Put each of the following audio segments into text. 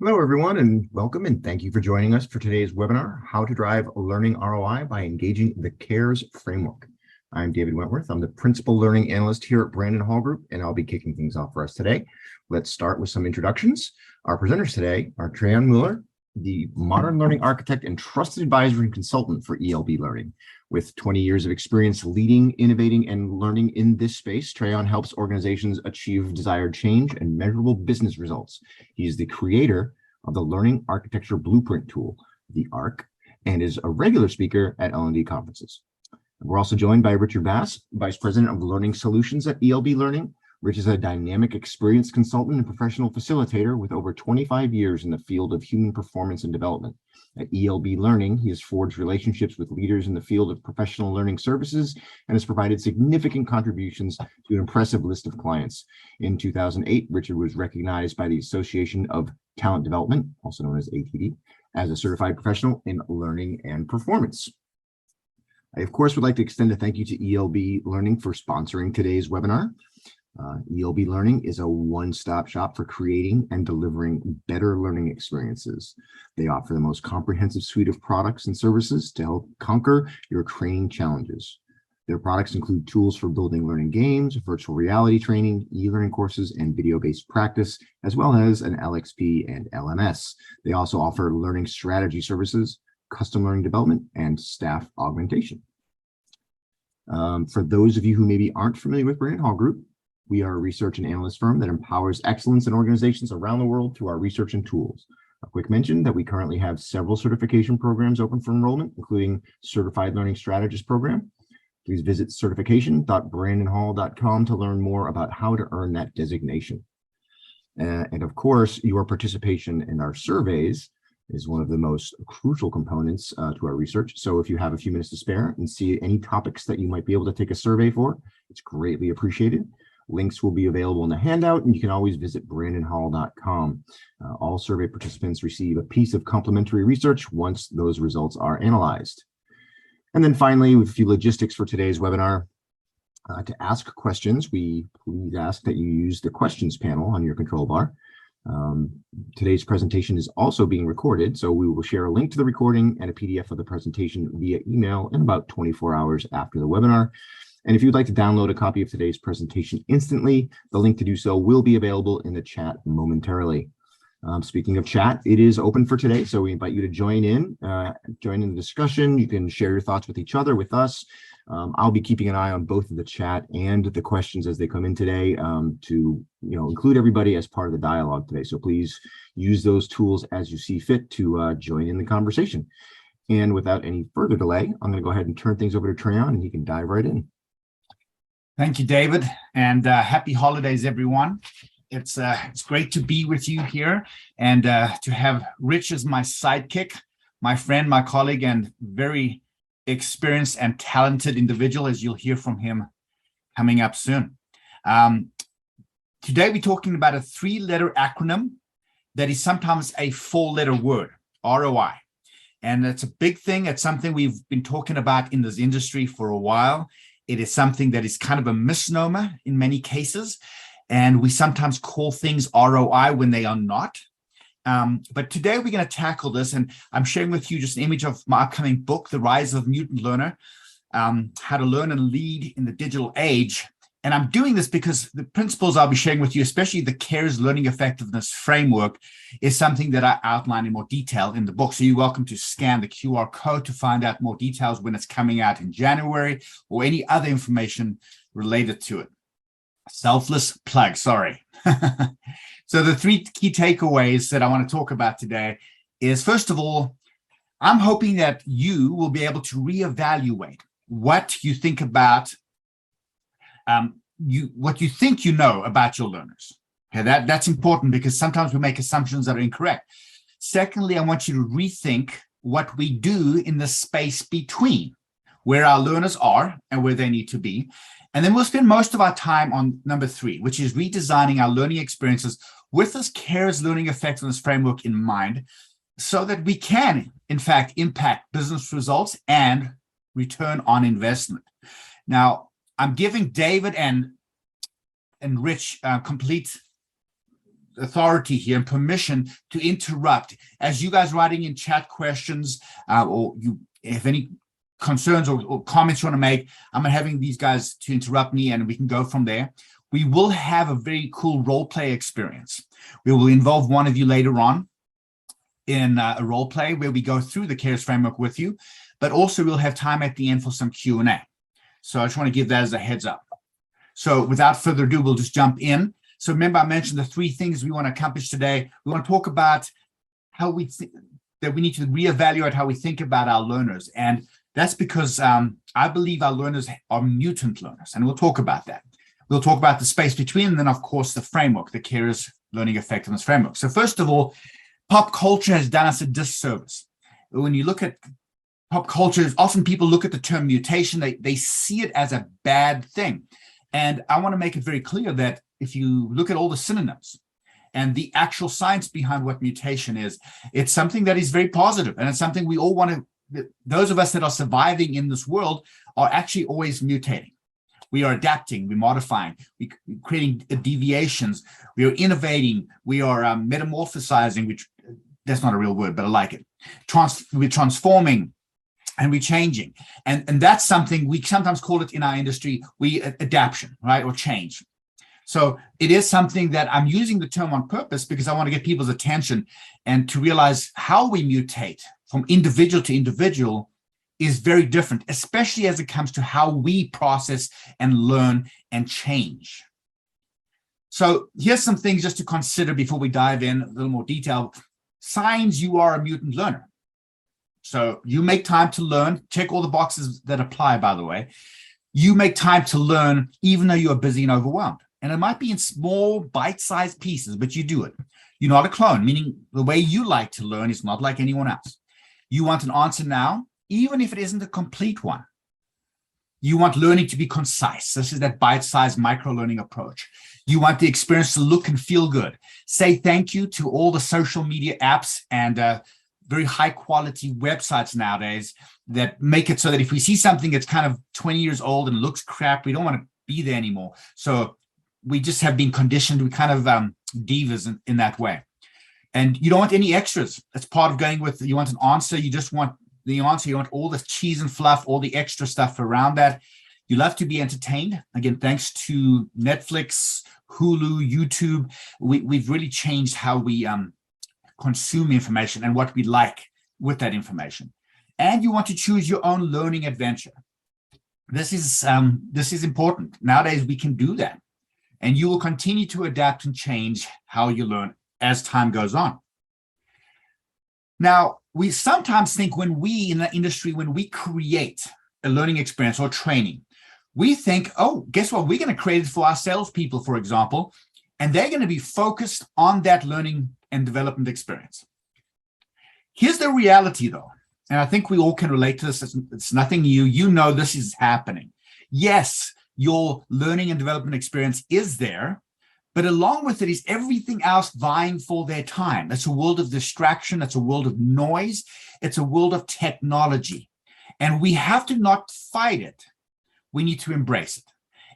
Hello, everyone, and welcome, and thank you for joining us for today's webinar, How to Drive Learning ROI by Engaging the CARES Framework. I'm David Wentworth. I'm the Principal Learning Analyst here at Brandon Hall Group, and I'll be kicking things off for us today. Let's start with some introductions. Our presenters today are Treion Muller, the modern learning architect and trusted advisor and consultant for ELB Learning. With 20 years of experience leading, innovating, and learning in this space, Treion helps organizations achieve desired change and measurable business results. He is the creator of the Learning Architecture Blueprint tool, the ARC, and is a regular speaker at L&D conferences. We're also joined by Rich Vass, Vice President of Learning Solutions at ELB Learning. Rich is a dynamic experience consultant and professional facilitator with over 25 years in the field of human performance and development. At ELB Learning, he has forged relationships with leaders in the field of professional learning services and has provided significant contributions to an impressive list of clients. In 2008, Richard was recognized by the Association of Talent Development, also known as ATD, as a certified professional in learning and performance. I, of course, would like to extend a thank you to ELB Learning for sponsoring today's webinar. ELB Learning is a one-stop shop for creating and delivering better learning experiences. They offer the most comprehensive suite of products and services to help conquer your training challenges. Their products include tools for building learning games, virtual reality training, e-learning courses, and video-based practice, as well as an LXP and LMS. They also offer learning strategy services, custom learning development, and staff augmentation. For those of you who maybe aren't familiar with Brandon Hall Group, we are a research and analyst firm that empowers excellence in organizations around the world through our research and tools. A quick mention that we currently have several certification programs open for enrollment, including Certified Learning Strategist Program. Please visit certification.brandonhall.com to learn more about how to earn that designation. And of course, your participation in our surveys is one of the most crucial components to our research. So if you have a few minutes to spare and see any topics that you might be able to take a survey for, it's greatly appreciated. Links will be available in the handout, and you can always visit brandonhall.com. All survey participants receive a piece of complimentary research once those results are analyzed. And then finally, with a few logistics for today's webinar. To ask questions, we please ask that you use the questions panel on your control bar. Today's presentation is also being recorded, so we will share a link to the recording and a PDF of the presentation via email in about 24 hours after the webinar. And if you'd like to download a copy of today's presentation instantly, the link to do so will be available in the chat momentarily. Speaking of chat, it is open for today, so we invite you to join in the discussion. You can share your thoughts with each other, with us. I'll be keeping an eye on both the chat and the questions as they come in today to include everybody as part of the dialogue today. So please use those tools as you see fit to join in the conversation. And without any further delay, I'm going to go ahead and turn things over to Treion, and he can dive right in. Thank you, David, and happy holidays, everyone. It's great to be with you here and to have Rich as my sidekick, my friend, my colleague, and very experienced and talented individual, as you'll hear from him coming up soon. Today, we're talking about a 3-letter acronym that is sometimes a 4-letter word, ROI. And it's a big thing. It's something we've been talking about in this industry for a while. It is something that is kind of a misnomer in many cases, and we sometimes call things ROI when they are not. But today we're going to tackle this, and I'm sharing with you just an image of my upcoming book, The Rise of Mutant Learner, How to Learn and Lead in the Digital Age. And I'm doing this because the principles I'll be sharing with you, especially the CARES Learning Effectiveness Framework, is something that I outline in more detail in the book. So you're welcome to scan the QR code to find out more details when it's coming out in January or any other information related to it. Selfless plug, sorry. So the 3 key takeaways that I want to talk about today is, first of all, I'm hoping that you will be able to reevaluate what you think about what you think you know about your learners. Okay, that's important because sometimes we make assumptions that are incorrect. Secondly, I want you to rethink what we do in the space between where our learners are and where they need to be. And then we'll spend most of our time on number 3, which is redesigning our learning experiences with this CARES Learning Effectiveness Framework in mind, so that we can, in fact, impact business results and return on investment. Now, I'm giving David and Rich complete authority here and permission to interrupt. As you guys writing in chat questions, or you if any concerns or comments you want to make, I'm having these guys to interrupt me and we can go from there. We will have a very cool role play experience. We will involve one of you later on in a role play where we go through the CARES framework with you, but also we'll have time at the end for some Q&A. So I just want to give that as a heads up. So without further ado, we'll just jump in. So remember, I mentioned the 3 things we want to accomplish today. We want to talk about how we think that we need to reevaluate how we think about our learners. And that's because I believe our learners are mutant learners, and we'll talk about that. We'll talk about the space between, and then, of course, the framework, the CARES Learning Effectiveness Framework. So first of all, pop culture has done us a disservice. When you look at pop culture, often people look at the term mutation, they see it as a bad thing. And I want to make it very clear that if you look at all the synonyms and the actual science behind what mutation is, it's something that is very positive, and it's something we all want to. Those of us that are surviving in this world are actually always mutating. We are adapting, we're modifying, we're creating deviations, we are innovating, we are metamorphosizing, which that's not a real word, but I like it. We're transforming and we're changing. And that's something we sometimes call it in our industry, adaptation, right? Or change. So it is something that I'm using the term on purpose because I want to get people's attention and to realize how we mutate from individual to individual is very different, especially as it comes to how we process and learn and change. So here's some things just to consider before we dive in a little more detail. Signs you are a mutant learner. So you make time to learn, check all the boxes that apply, by the way. You make time to learn even though you are busy and overwhelmed. And it might be in small bite-sized pieces, but you do it. You're not a clone, meaning the way you like to learn is not like anyone else. You want an answer now, even if it isn't a complete one. You want learning to be concise. This is that bite-sized micro-learning approach. You want the experience to look and feel good. Say thank you to all the social media apps and very high-quality websites nowadays that make it so that if we see something that's kind of 20 years old and looks crap, we don't want to be there anymore. So we just have been conditioned. We kind of divas in that way. And you don't want any extras. That's part of going with, you want an answer. You just want the answer. You want all the cheese and fluff, all the extra stuff around that. You love to be entertained. Again, thanks to Netflix, Hulu, YouTube, we've really changed how we consume information and what we like with that information. And you want to choose your own learning adventure. This is important. Nowadays, we can do that. And you will continue to adapt and change how you learn as time goes on. Now, we sometimes think when we in the industry, when we create a learning experience or training, we think, oh, guess what? We're going to create it for our salespeople, for example, and they're going to be focused on that learning and development experience. Here's the reality, though, and I think we all can relate to this. It's nothing new. You know this is happening. Yes, your learning and development experience is there, but along with it is everything else vying for their time. It's a world of distraction. It's a world of noise. It's a world of technology. And we have to not fight it. We need to embrace it.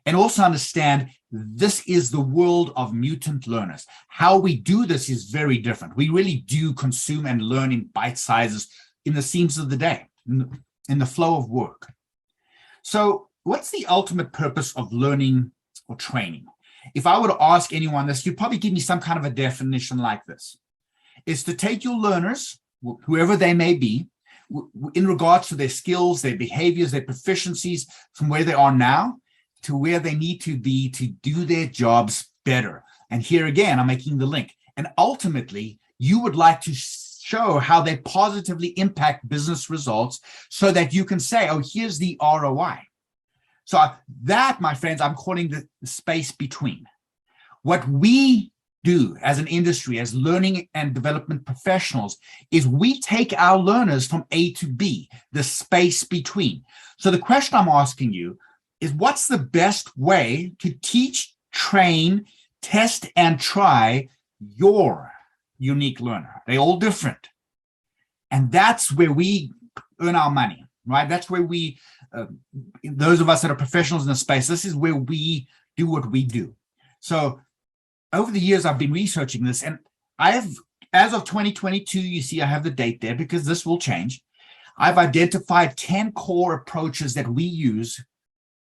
And also understand this is the world of mutant learners. How we do this is very different. We really do consume and learn in bite sizes in the seams of the day, in the flow of work. So what's the ultimate purpose of learning or training? If I were to ask anyone this, you'd probably give me some kind of a definition like this. It's to take your learners, whoever they may be, in regards to their skills, their behaviors, their proficiencies, from where they are now to where they need to be to do their jobs better. And here again, I'm making the link. And ultimately, you would like to show how they positively impact business results so that you can say, oh, here's the ROI. So that, my friends, I'm calling the space between. What we do as an industry, as learning and development professionals, is we take our learners from A to B, the space between. So the question I'm asking you is, what's the best way to teach, train, test, and try your unique learner? They're all different. And that's where we earn our money, right? That's where we, those of us that are professionals in the space, this is where we do what we do. So over the years, I've been researching this, and I have, as of 2022, you see I have the date there because this will change. I've identified 10 core approaches that we use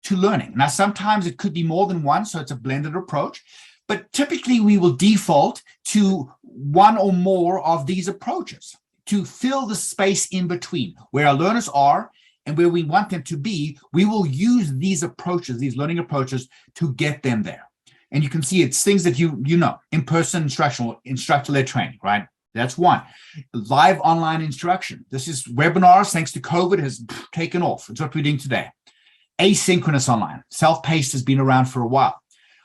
to learning. Now, sometimes it could be more than one, so it's a blended approach, but typically we will default to one or more of these approaches to fill the space in between where our learners are and where we want them to be. We will use these approaches, these learning approaches, to get them there. And you can see it's things that you know, in-person instructor-led training, right? That's one. Live online instruction. This is webinars, thanks to COVID, has taken off. It's what we're doing today. Asynchronous online. Self-paced has been around for a while.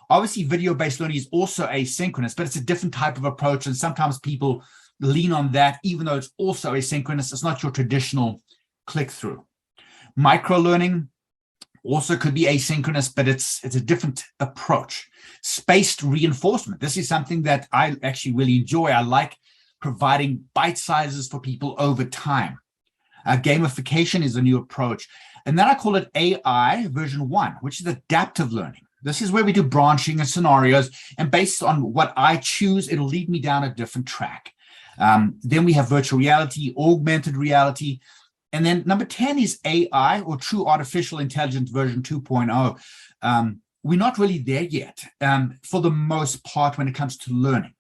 Obviously, video-based learning is also asynchronous, but it's a different type of approach. And sometimes people lean on that, even though it's also asynchronous. It's not your traditional click-through. Micro-learning also could be asynchronous, but it's a different approach. Spaced reinforcement. This is something that I actually really enjoy. I like providing bite sizes for people over time. Gamification is a new approach. And then I call it AI version 1, which is adaptive learning. This is where we do branching and scenarios, and based on what I choose, it'll lead me down a different track. Then we have virtual reality, augmented reality. And then number 10 is AI, or true artificial intelligence version 2.0. We're not really there yet for the most part when it comes to learning.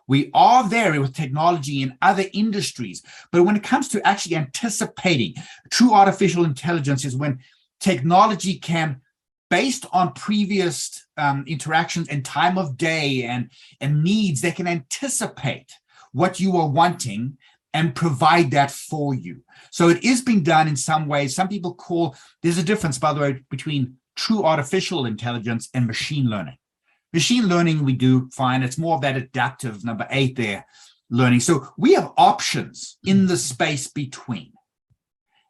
We are there with technology in other industries, but when it comes to actually anticipating, true artificial intelligence is when technology can, based on previous interactions and time of day and needs, they can anticipate what you are wanting and provide that for you. So it is being done in some ways. Some people there's a difference, by the way, between true artificial intelligence and machine learning. Machine learning, we do fine. It's more of that adaptive, number 8 there, learning. So we have options in the space between.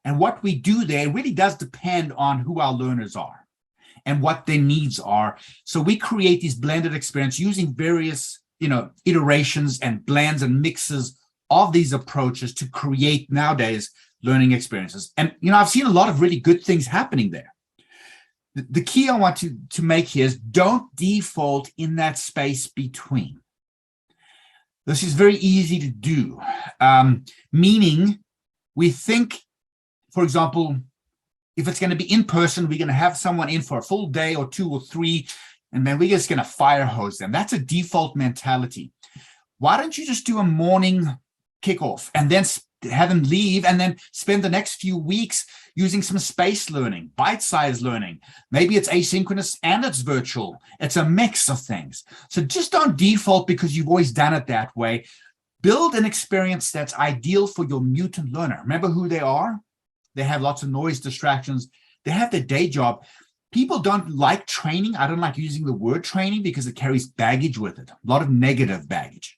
And what we do there really does depend on who our learners are and what their needs are. So we create these blended experience using various, iterations and blends and mixes of these approaches to create nowadays learning experiences. And, I've seen a lot of really good things happening there. The key I want to make here is don't default in that space between. This is very easy to do, meaning we think, for example, if it's going to be in person, we're going to have someone in for a full day or 2 or 3, and then we're just going to fire hose them. That's a default mentality. Why don't you just do a morning kickoff and then have them leave and then spend the next few weeks using some space learning, bite-sized learning. Maybe it's asynchronous and it's virtual. It's a mix of things. So just don't default because you've always done it that way. Build an experience that's ideal for your mutant learner. Remember who they are? They have lots of noise distractions. They have their day job. People don't like training. I don't like using the word training because it carries baggage with it, a lot of negative baggage.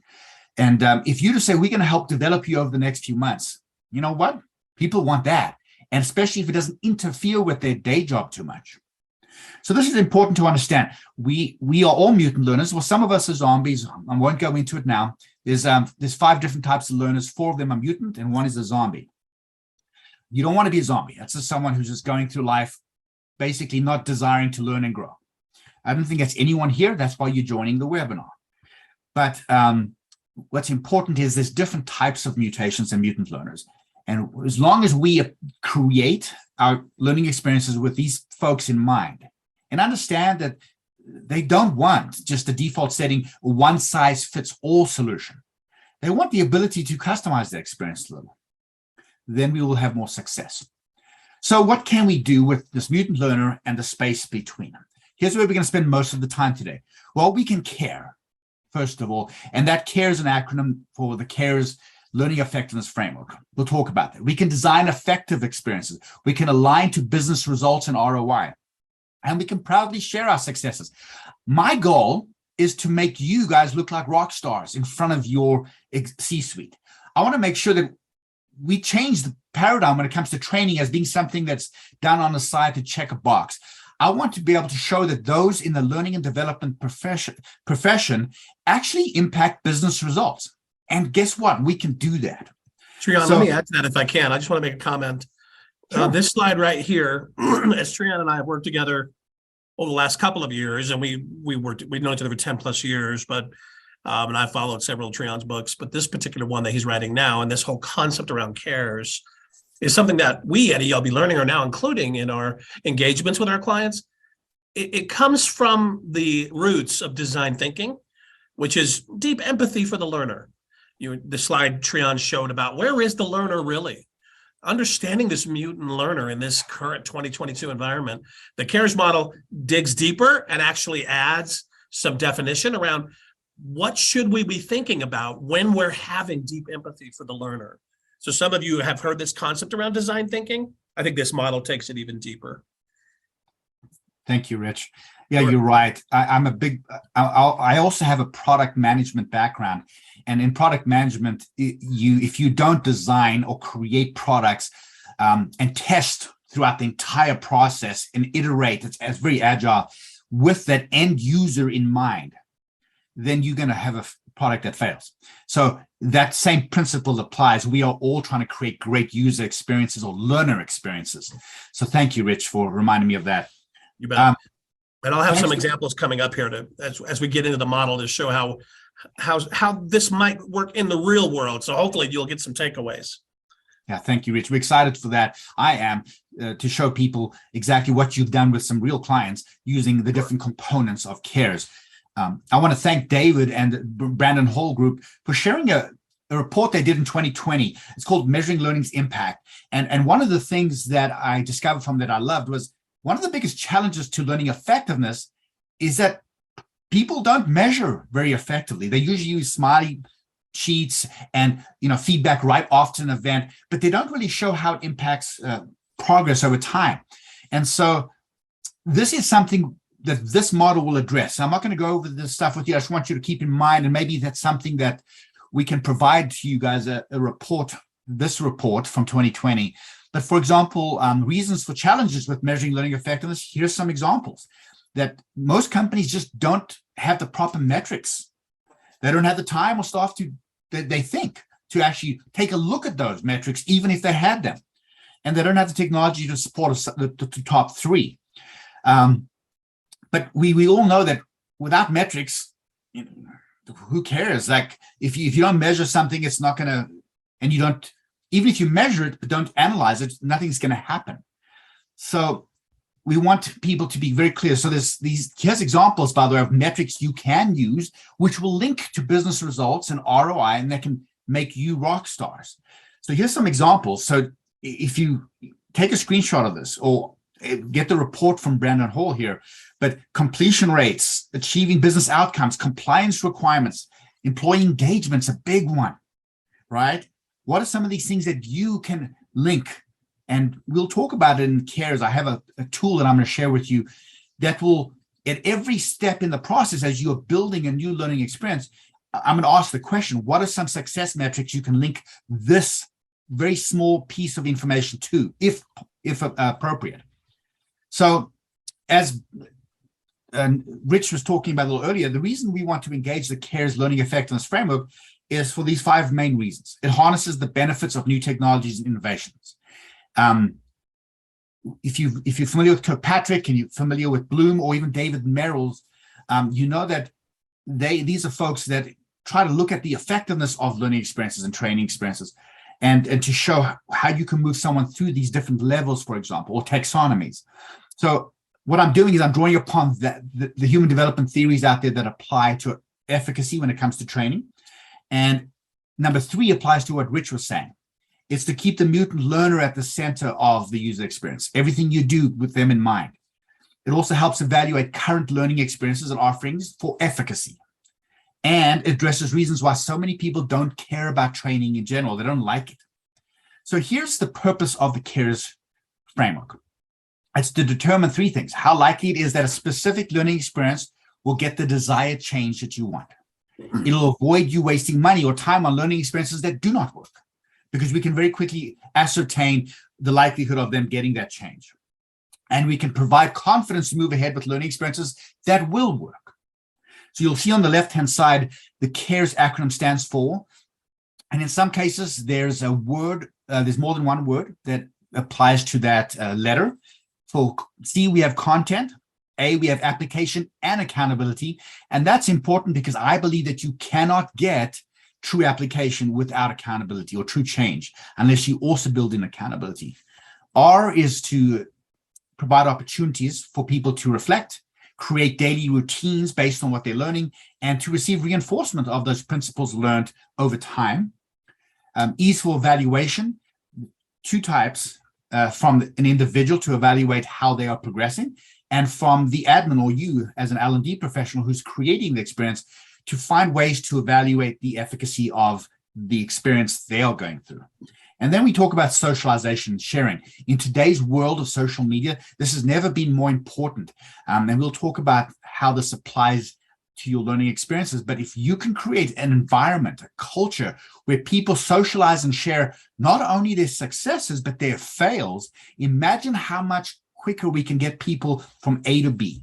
And if you just say, we're going to help develop you over the next few months, you know what? People want that. And especially if it doesn't interfere with their day job too much. So this is important to understand. We are all mutant learners. Well, some of us are zombies. I won't go into it now. There's 5 different types of learners. 4 of them are mutant and 1 is a zombie. You don't want to be a zombie. That's just someone who's just going through life, basically not desiring to learn and grow. I don't think that's anyone here. That's why you're joining the webinar. But what's important is there's different types of mutations and mutant learners. And as long as we create our learning experiences with these folks in mind and understand that they don't want just a default setting, one size fits all solution. They want the ability to customize their experience a little. Then we will have more success. So what can we do with this mutant learner and the space between them? Here's where we're going to spend most of the time today. Well, we can care, first of all, and that CARE is an acronym for the CARES Learning Effectiveness Framework. We'll talk about that. We can design effective experiences. We can align to business results and ROI, and we can proudly share our successes. My goal is to make you guys look like rock stars in front of your C-suite. I want to make sure that we change the paradigm when it comes to training as being something that's done on the side to check a box. I want to be able to show that those in the learning and development profession actually impact business results. And guess what? We can do that. Treion, let me add to that if I can. I just want to make a comment. Sure. This slide right here, as Treion and I have worked together over the last couple of years, and we've known each other for 10 plus years, but and I followed several of Treion's books, but this particular one that he's writing now, and this whole concept around cares, is something that we at ELB Learning are now including in our engagements with our clients. It comes from the roots of design thinking, which is deep empathy for the learner. The slide Treion showed about where is the learner really? Understanding this mutant learner in this current 2022 environment, the CARES model digs deeper and actually adds some definition around what should we be thinking about when we're having deep empathy for the learner. So some of you have heard this concept around design thinking. I think this model takes it even deeper. Thank you, Rich. Yeah, you're right. I also have a product management background. And in product management, if you don't design or create products and test throughout the entire process and iterate, it's very agile with that end user in mind, then you're going to have a product that fails. So that same principle applies. We are all trying to create great user experiences or learner experiences. So thank you, Rich, for reminding me of that. You bet. And I'll have some examples coming up here as we get into the model to show how this might work in the real world. So hopefully you'll get some takeaways. Yeah, thank you, Rich. We're excited for that. I am to show people exactly what you've done with some real clients using the different components of CARES. I want to thank David and the Brandon Hall group for sharing a report they did in 2020. It's called Measuring Learning's Impact. And one of the things that I discovered from that I loved was one of the biggest challenges to learning effectiveness is that people don't measure very effectively. They usually use smiley sheets and feedback right after an event, but they don't really show how it impacts progress over time. And so this is something that this model will address. I'm not going to go over this stuff with you. I just want you to keep in mind, and maybe that's something that we can provide to you guys a report, this report from 2020. But for example, reasons for challenges with measuring learning effectiveness, here's some examples that most companies just don't have the proper metrics. They don't have the time or staff they think to actually take a look at those metrics, even if they had them. And they don't have the technology to support the top three. But we all know that without metrics, who cares? Like if you don't measure something, it's not going to, and you don't, even if you measure it, but don't analyze it, nothing's going to happen. So we want people to be very clear. So here's examples, by the way, of metrics you can use, which will link to business results and ROI, and that can make you rock stars. So here's some examples. So if you take a screenshot of this or get the report from Brandon Hall here, but completion rates, achieving business outcomes, compliance requirements, employee engagement's a big one, right? What are some of these things that you can link? And we'll talk about it in CARES. I have a tool that I'm going to share with you that will, at every step in the process, as you're building a new learning experience, I'm going to ask the question, what are some success metrics you can link this very small piece of information to, if appropriate? So as Rich was talking about a little earlier, the reason we want to engage the CARES Learning Effectiveness Framework is for these 5 main reasons. It harnesses the benefits of new technologies and innovations. If you're familiar with Kirkpatrick and you're familiar with Bloom or even David Merrill's, you know that these are folks that try to look at the effectiveness of learning experiences and training experiences and to show how you can move someone through these different levels, for example, or taxonomies. So what I'm doing is I'm drawing upon the human development theories out there that apply to efficacy when it comes to training. And number 3 applies to what Rich was saying. It's to keep the mutant learner at the center of the user experience, everything you do with them in mind. It also helps evaluate current learning experiences and offerings for efficacy. And it addresses reasons why so many people don't care about training in general. They don't like it. So here's the purpose of the CARES framework. It's to determine 3 things. How likely it is that a specific learning experience will get the desired change that you want. It'll avoid you wasting money or time on learning experiences that do not work, because we can very quickly ascertain the likelihood of them getting that change. And we can provide confidence to move ahead with learning experiences that will work. So you'll see on the left-hand side, the CARES acronym stands for, and in some cases, there's a word, there's more than one word that applies to that letter. For C, we have content. we have application and accountability. And that's important because I believe that you cannot get true application without accountability or true change unless you also build in accountability. R is to provide opportunities for people to reflect, create daily routines based on what they're learning, and to receive reinforcement of those principles learned over time. E is for evaluation, two types, from an individual to evaluate how they are progressing, and from the admin or you as an L&D professional who's creating the experience to find ways to evaluate the efficacy of the experience they are going through. And then we talk about socialization sharing. In today's world of social media, this has never been more important. And we'll talk about how this applies to your learning experiences. But if you can create an environment, a culture where people socialize and share not only their successes, but their fails, imagine how much quicker we can get people from A to B.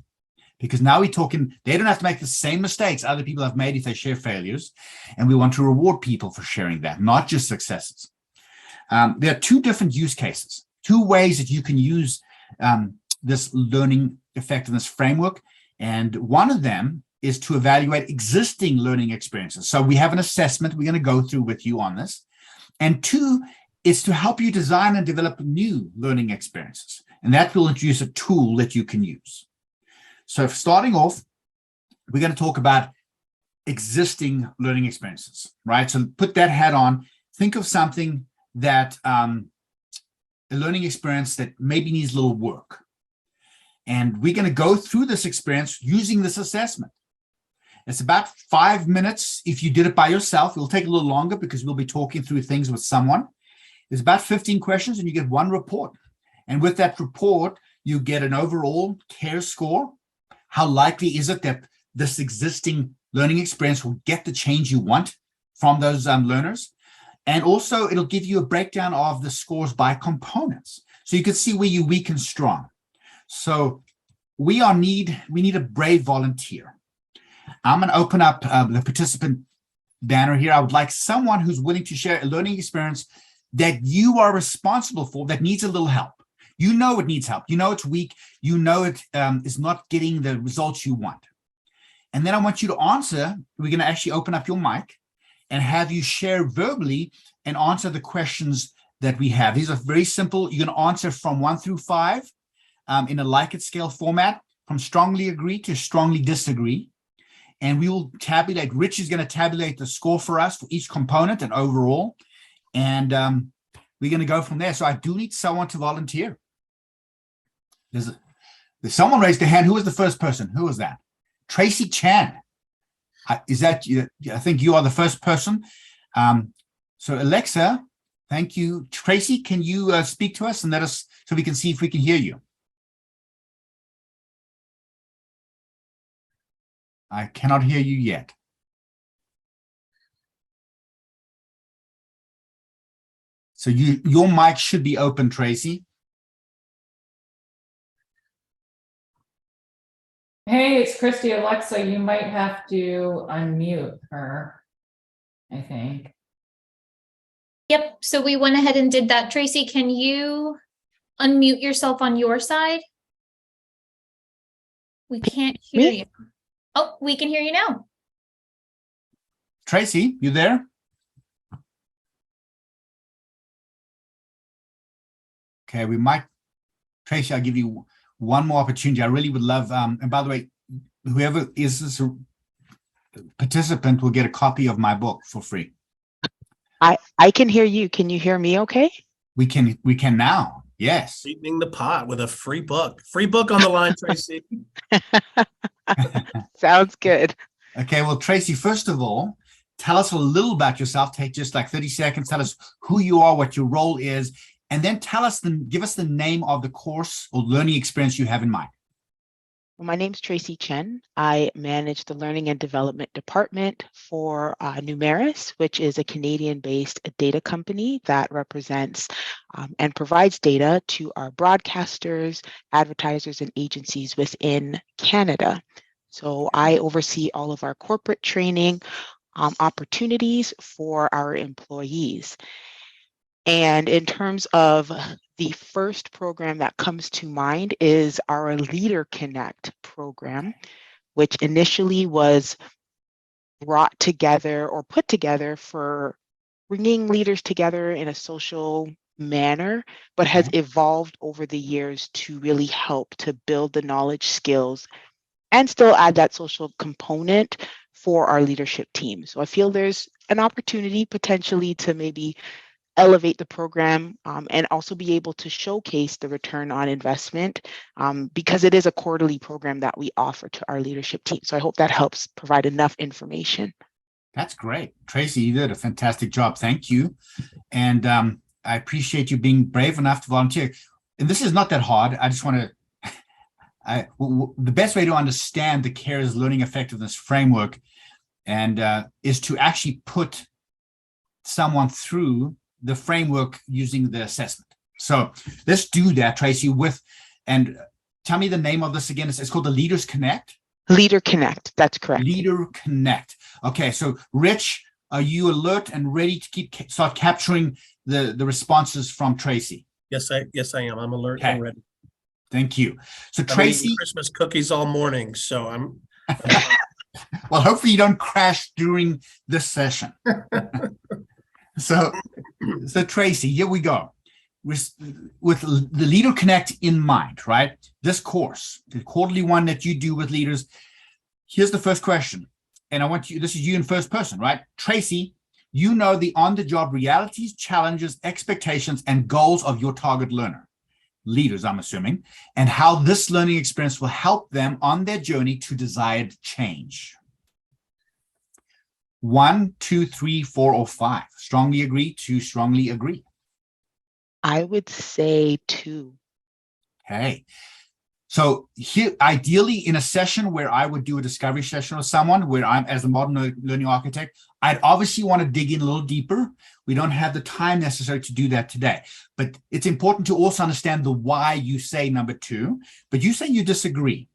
Because now we're talking, they don't have to make the same mistakes other people have made if they share failures. And we want to reward people for sharing that, not just successes. There are two different use cases, two ways that you can use this learning effectiveness framework. And one of them is to evaluate existing learning experiences. So we have an assessment we're going to go through with you on this. And two is to help you design and develop new learning experiences. And that will introduce a tool that you can use. So starting off, we're going to talk about existing learning experiences, right? So put that hat on, think of something that a learning experience that maybe needs a little work. And we're going to go through this experience using this assessment. It's about 5 minutes. If you did it by yourself, it'll take a little longer because we'll be talking through things with someone. There's about 15 questions and you get one report. And with that report, you get an overall CARE score. How likely is it that this existing learning experience will get the change you want from those learners? And also, it'll give you a breakdown of the scores by components. So you can see where you're weak and strong. So we need a brave volunteer. I'm going to open up the participant banner here. I would like someone who's willing to share a learning experience that you are responsible for that needs a little help. You know it needs help. You know it's weak. You know it is not getting the results you want. And then I want you to answer. We're going to actually open up your mic and have you share verbally and answer the questions that we have. These are very simple. You're going to answer from 1 through 5 in a Likert scale format, from strongly agree to strongly disagree. And we will tabulate. Rich is going to tabulate the score for us for each component and overall. And we're going to go from there. So I do need someone to volunteer. There's someone raised their hand. Who was the first person? Who was that? Tracy Chan. Is that you? I think you are the first person. So Alexa, thank you. Tracy, can you speak to us and let us so we can see if we can hear you? I cannot hear you yet. So your mic should be open, Tracy. Hey, it's Christy. Alexa, you might have to unmute her, I think. Yep, so we went ahead and did that. Tracy, can you unmute yourself on your side? We can't hear you. Oh, we can hear you now. Tracy, you there? Okay, we might, Tracy, I'll give you one more opportunity. I really would love, and by the way, whoever is this participant will get a copy of my book for free. I can hear you. Can you hear me okay? We can now. Yes. Sweetening the pot with a free book. Free book on the line, Tracy. Sounds good. Okay, well, Tracy, first of all, tell us a little about yourself. Take just like 30 seconds. Tell us who you are, what your role is, and then give us the name of the course or learning experience you have in mind. Well, my name's Tracy Chen. I manage the Learning and Development Department for Numeris, which is a Canadian-based data company that represents and provides data to our broadcasters, advertisers, and agencies within Canada. So I oversee all of our corporate training opportunities for our employees. And in terms of The first program that comes to mind is our Leader Connect program, which initially was brought together or put together for bringing leaders together in a social manner, but has evolved over the years to really help to build the knowledge, skills, and still add that social component for our leadership team. So I feel there's an opportunity potentially to maybe elevate the program and also be able to showcase the return on investment because it is a quarterly program that we offer to our leadership team. So I hope that helps provide enough information. That's great. Tracy, you did a fantastic job. Thank you. And I appreciate you being brave enough to volunteer. And this is not that hard. I just want to, the best way to understand the CARES learning effectiveness framework and is to actually put someone through the framework using the assessment. So let's do that, Tracy, and tell me the name of this again. It's called the Leaders Connect. Leader Connect, that's correct. Leader Connect. Okay, so Rich, are you alert and ready to start capturing the responses from Tracy? Yes, I am. I'm alert Okay. and ready. Thank you. So I've been Tracy, eating Christmas cookies all morning, so I'm well, hopefully you don't crash during this session. So Tracy, here we go. With the Leader Connect in mind, right? This course, the quarterly one that you do with leaders. Here's the first question. And I want you, this is you in first person, right? Tracy, you know the on-the-job realities, challenges, expectations, and goals of your target learner, leaders, I'm assuming, and how this learning experience will help them on their journey to desired change. 1, 2, 3, 4, or 5. Strongly agree, 2, strongly agree. I would say 2. Okay. So here, ideally in a session where I would do a discovery session with someone where I'm as a modern learning architect, I'd obviously want to dig in a little deeper. We don't have the time necessary to do that today, but it's important to also understand the why you say number 2, but you say you disagree.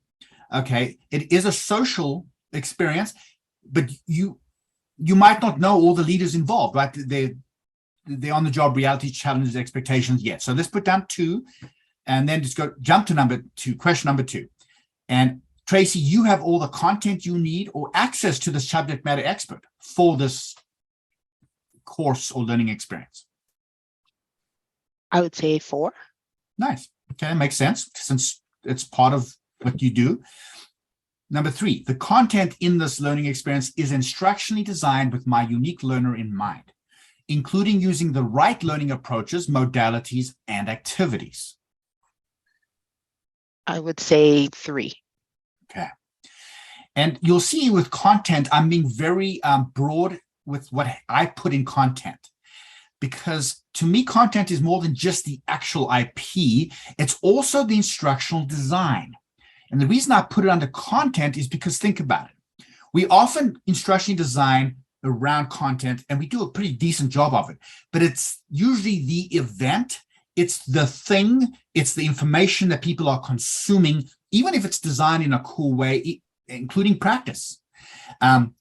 Okay. It is a social experience, but you might not know all the leaders involved, right? They're on the job reality, challenges, expectations. Yes. So let's put down 2 and then just jump to number 2, question number 2. And Tracy, you have all the content you need or access to the subject matter expert for this course or learning experience. I would say 4. Nice. Okay. That makes sense since it's part of what you do. Number 3, the content in this learning experience is instructionally designed with my unique learner in mind, including using the right learning approaches, modalities, and activities. I would say 3. Okay. And you'll see with content, I'm being very broad with what I put in content, because to me, content is more than just the actual IP. It's also the instructional design. And the reason I put it under content is because think about it. We often instructionally design around content and we do a pretty decent job of it, but it's usually the event, it's the thing, it's the information that people are consuming, even if it's designed in a cool way, including practice.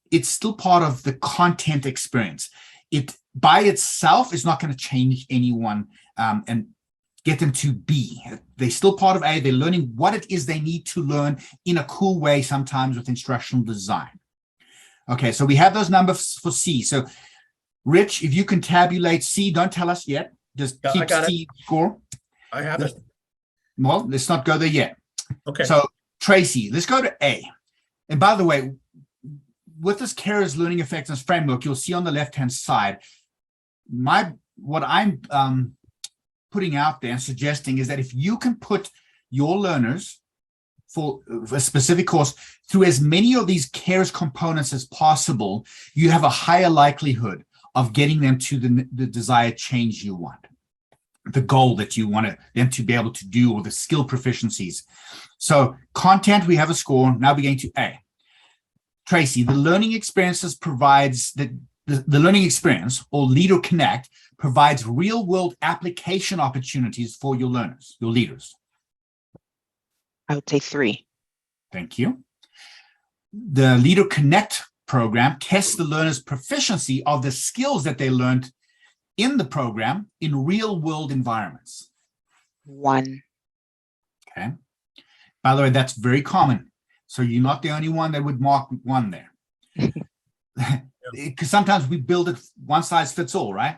It's still part of the content experience. It by itself is not going to change anyone and get them to B. They're still part of A. They're learning what it is they need to learn in a cool way, sometimes with instructional design. Okay, so we have those numbers for C. So, Rich, if you can tabulate C, don't tell us yet. Just keep C score. I have it. Well, let's not go there yet. Okay. So, Tracy, let's go to A. And by the way, with this CARES learning effectiveness framework, you'll see on the left-hand side, what I'm putting out there and suggesting is that if you can put your learners for a specific course through as many of these CARES components as possible, you have a higher likelihood of getting them to the desired change you want, the goal that you want them to be able to do, or the skill proficiencies. So content, we have a score. Now we're going to A. Tracy, the learning experiences provides the learning experience, or Leader Connect, provides real-world application opportunities for your learners, your leaders. I would say 3. Thank you. The Leader Connect program tests the learner's proficiency of the skills that they learned in the program in real-world environments. 1. Okay. By the way, that's very common. So you're not the only one that would mark 1 there. Because sometimes we build it one size fits all, right?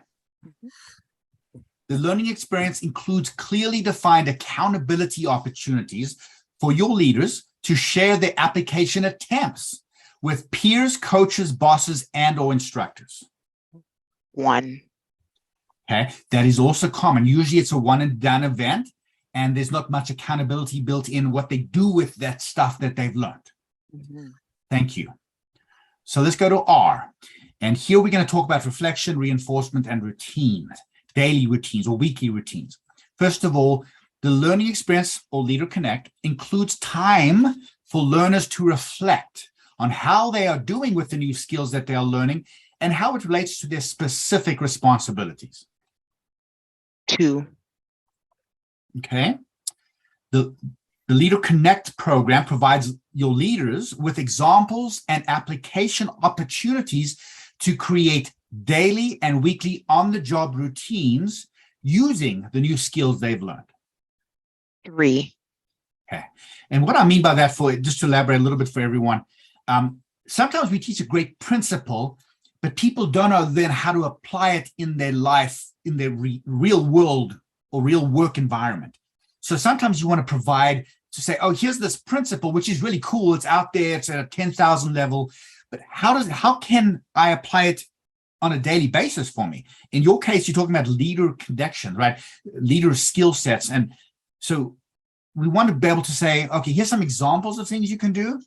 The learning experience includes clearly defined accountability opportunities for your leaders to share their application attempts with peers, coaches, bosses, and or instructors. 1. Okay, that is also common. Usually it's a one and done event, and there's not much accountability built in what they do with that stuff that they've learned. Thank you. So let's go to R. And here we're going to talk about reflection, reinforcement, and routine, daily routines or weekly routines. First of all, the learning experience or Leader Connect includes time for learners to reflect on how they are doing with the new skills that they are learning and how it relates to their specific responsibilities. 2. Okay. The Leader Connect program provides your leaders with examples and application opportunities to create daily and weekly on-the-job routines using the new skills they've learned. 3. Okay. And what I mean by that, for just to elaborate a little bit for everyone, sometimes we teach a great principle, but people don't know then how to apply it in their life, in their real world or real work environment. So sometimes you want to provide to say, oh, here's this principle, which is really cool. It's out there. It's at a 10,000 level. But how can I apply it on a daily basis for me? In your case, you're talking about leader connection, right? Leader skill sets. And so we want to be able to say, okay, here's some examples of things you can do.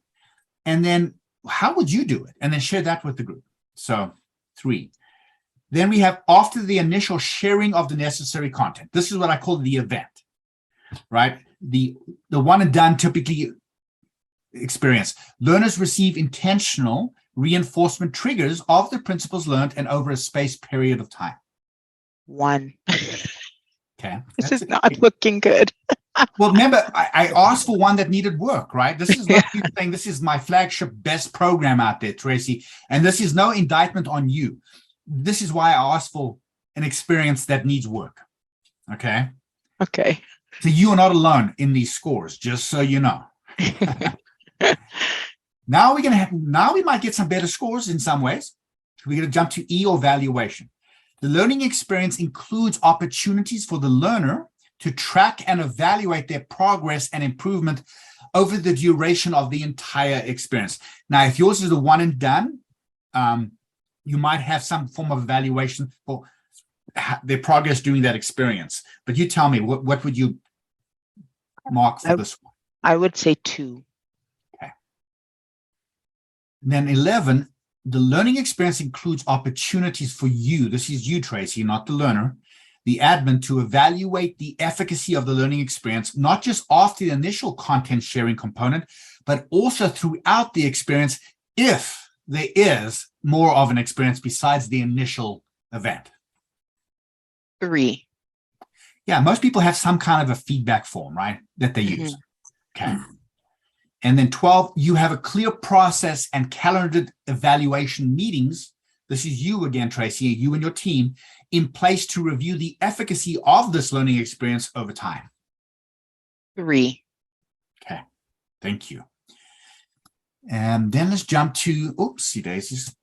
And then how would you do it? And then share that with the group. So 3. Then we have after the initial sharing of the necessary content. This is what I call the event, right? The one and done typically experience. Learners receive intentional reinforcement triggers of the principles learned and over a spaced period of time. 1. Okay. This is not looking good. Well, remember, I asked for one that needed work, right? This is not you saying this is my flagship best program out there, Tracy. And this is no indictment on you. This is why I asked for an experience that needs work. Okay. Okay. So you are not alone in these scores, just so you know. Now we might get some better scores in some ways. We're going to jump to E, or evaluation. The learning experience includes opportunities for the learner to track and evaluate their progress and improvement over the duration of the entire experience. Now, if yours is a one and done, you might have some form of evaluation for their progress during that experience. But you tell me, what would you mark for this one? I would say 2. Okay. And then 11, the learning experience includes opportunities for you. This is you, Tracy, not the learner, the admin, to evaluate the efficacy of the learning experience, not just after the initial content sharing component, but also throughout the experience, if there is more of an experience besides the initial event. 3. Yeah, most people have some kind of a feedback form, right, that they use. Okay. And then 12, you have a clear process and calendared evaluation meetings. This is you again, Tracy, you and your team, in place to review the efficacy of this learning experience over time. 3. Okay, thank you. And then let's jump to, oopsie daisies,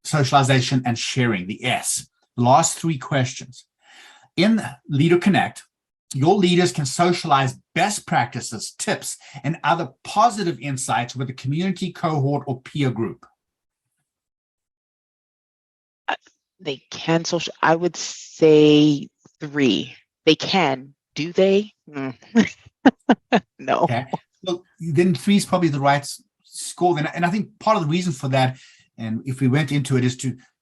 socialization and sharing, the S. The last 3 questions. In Leader Connect, your leaders can socialize best practices, tips, and other positive insights with a community, cohort, or peer group. They can social. I would say 3. They can. Do they? No. Okay. Well, then 3 is probably the right score. And I think part of the reason for that, and if we went into it, is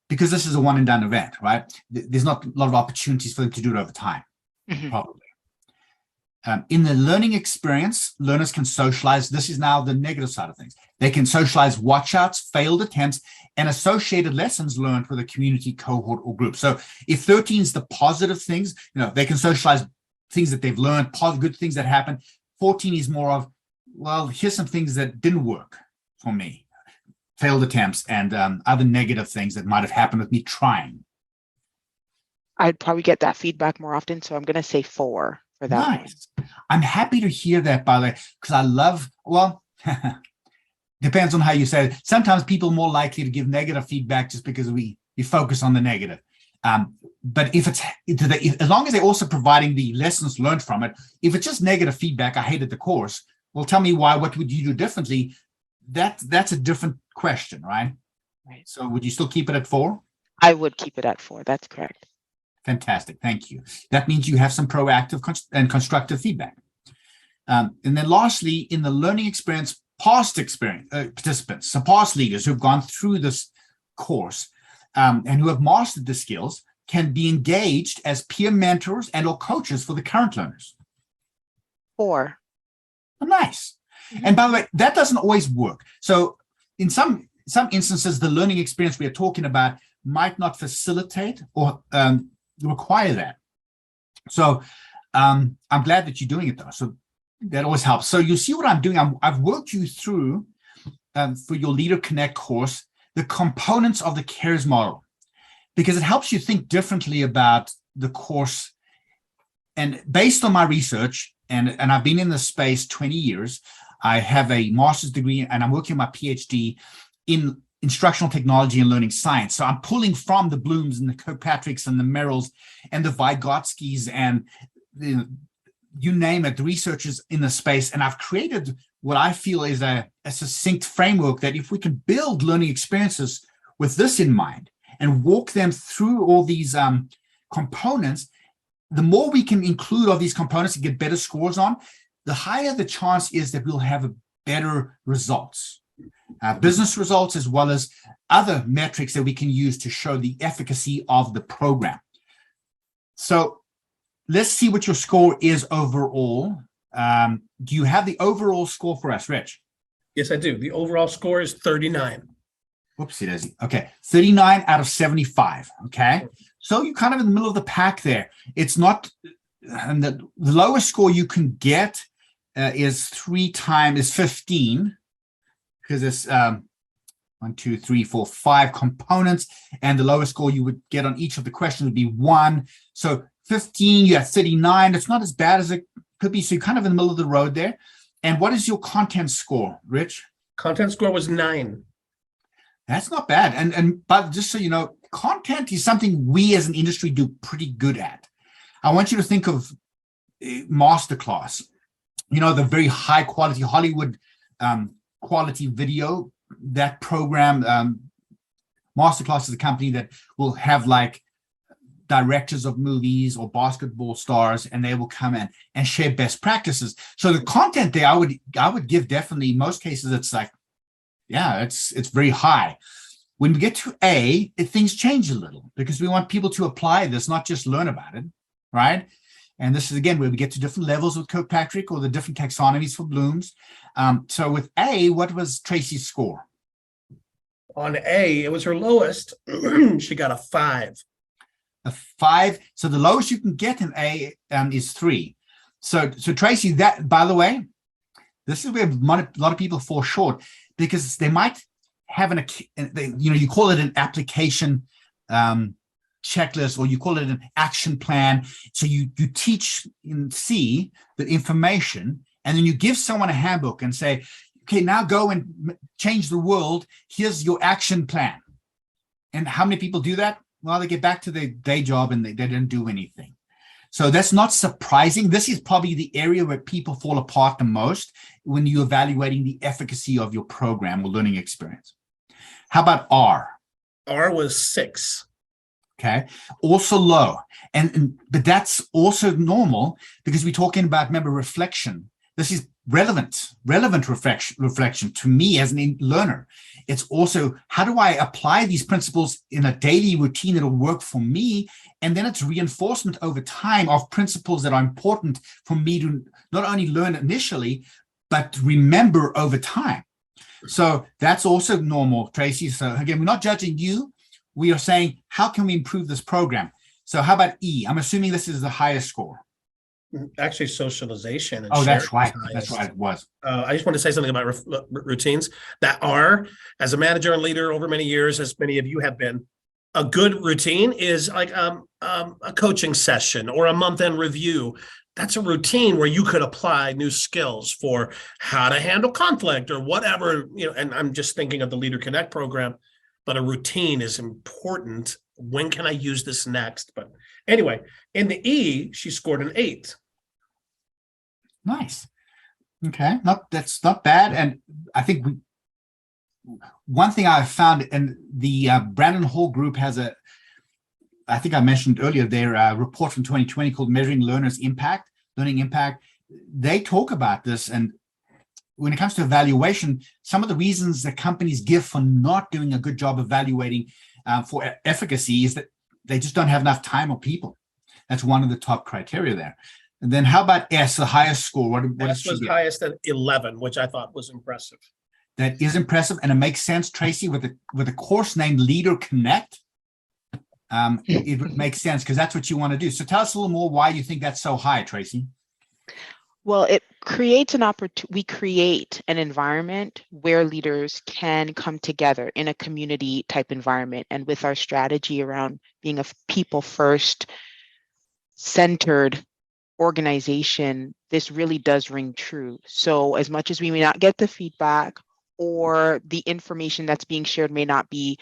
because this is a one and done event, right? There's not a lot of opportunities for them to do it over time, probably. In the learning experience, learners can socialize. This is now the negative side of things. They can socialize watchouts, failed attempts, and associated lessons learned with a community, cohort, or group. So if 13 is the positive things, they can socialize things that they've learned, good things that happen. 14 is more of, well, here's some things that didn't work for me, failed attempts, and other negative things that might have happened with me trying. I'd probably get that feedback more often, so I'm going to say 4. for that one. Nice. I'm happy to hear that, by the way, because I love, well, depends on how you say it. Sometimes people are more likely to give negative feedback just because we focus on the negative. But if as long as they're also providing the lessons learned from it, if it's just negative feedback, I hated the course, well, tell me why, what would you do differently? That's a different question, right? Right. So would you still keep it at 4? I would keep it at 4. That's correct. Fantastic. Thank you. That means you have some proactive and constructive feedback. And then lastly, in the learning experience, past experience participants, so past leaders who've gone through this course and who have mastered the skills can be engaged as peer mentors and or coaches for the current learners. 4. Oh, nice. And by the way, that doesn't always work. So in some instances, the learning experience we are talking about might not facilitate or require that. So I'm glad that you're doing it though. So that always helps. So you see what I'm doing. I've worked you through for your Leader Connect course, the components of the CARES model, because it helps you think differently about the course. And based on my research, and I've been in this space 20 years, I have a master's degree and I'm working on my PhD in instructional technology and learning science. So I'm pulling from the Blooms and the Kirkpatricks and the Merrills and the Vygotskys and you name it, the researchers in the space. And I've created what I feel is a succinct framework that if we can build learning experiences with this in mind and walk them through all these components, the more we can include of these components and get better scores on, the higher the chance is that we'll have better results, business results, as well as other metrics that we can use to show the efficacy of the program. So let's see what your score is overall. Do you have the overall score for us, Rich? Yes, I do. The overall score is 39. Whoopsie daisy. Okay, 39 out of 75. Okay, so you're kind of in the middle of the pack there. It's not, and the lowest score you can get is 15, because it's 1, 2, 3, 4, 5 components, and the lowest score you would get on each of the questions would be 1. So 15, you have 39. It's not as bad as it could be. So you're kind of in the middle of the road there. And what is your content score, Rich? Content score was 9. That's not bad. But just so you know, content is something we as an industry do pretty good at. I want you to think of Masterclass, the very high quality Hollywood quality video. That program, Masterclass is a company that will have like directors of movies or basketball stars, and they will come in and share best practices. So the content there, I would give definitely, in most cases, it's like, yeah, it's very high. When we get to A, things change a little because we want people to apply this, not just learn about it, right? And this is, again, where we get to different levels with Kirkpatrick or the different taxonomies for Blooms. So with A, what was Tracy's score? On A, it was her lowest. She got a 5. A 5. So the lowest you can get in A is 3. So Tracy, that, by the way, this is where a lot of people fall short, because they might have you call it an application checklist, or you call it an action plan. So you teach in C the information, and then you give someone a handbook and say, okay, now go and change the world. Here's your action plan. And how many people do that? Well, they get back to their day job and they didn't do anything. So that's not surprising. This is probably the area where people fall apart the most when you're evaluating the efficacy of your program or learning experience. How about R? R was 6. Okay, also low. But that's also normal because we're talking about, remember, reflection. This is relevant reflection to me as a learner. It's also, how do I apply these principles in a daily routine that'll work for me? And then it's reinforcement over time of principles that are important for me to not only learn initially, but remember over time. So that's also normal, Tracy. So again, we're not judging you. We are saying, how can we improve this program? So how about E? I'm assuming this is the highest score. Actually, socialization. And oh, that's right. That's right. It was. I just want to say something about routines that are, as a manager and leader over many years, as many of you have been, a good routine is like a coaching session or a month-end review. that's a routine where you could apply new skills for how to handle conflict or whatever, and I'm just thinking of the Leader Connect program, but a routine is important. When can I use this next? But anyway, in the E, she scored an 8. Nice. Okay, that's not bad. And I think one thing I've found, and the Brandon Hall group has I think I mentioned earlier, their report from 2020 called Measuring Learning Impact. They talk about this, and when it comes to evaluation, some of the reasons that companies give for not doing a good job evaluating for efficacy is that they just don't have enough time or people. That's one of the top criteria there. And then how about S, the highest score? What S was highest at 11, which I thought was impressive. That is impressive, and it makes sense, Tracy, with a course named Leader Connect. It would make sense because that's what you want to do. So tell us a little more why you think that's so high, Tracy. Well, it creates an opportunity. We create an environment where leaders can come together in a community type environment. And with our strategy around being a people first centered organization, this really does ring true. So as much as we may not get the feedback or the information that's being shared may not be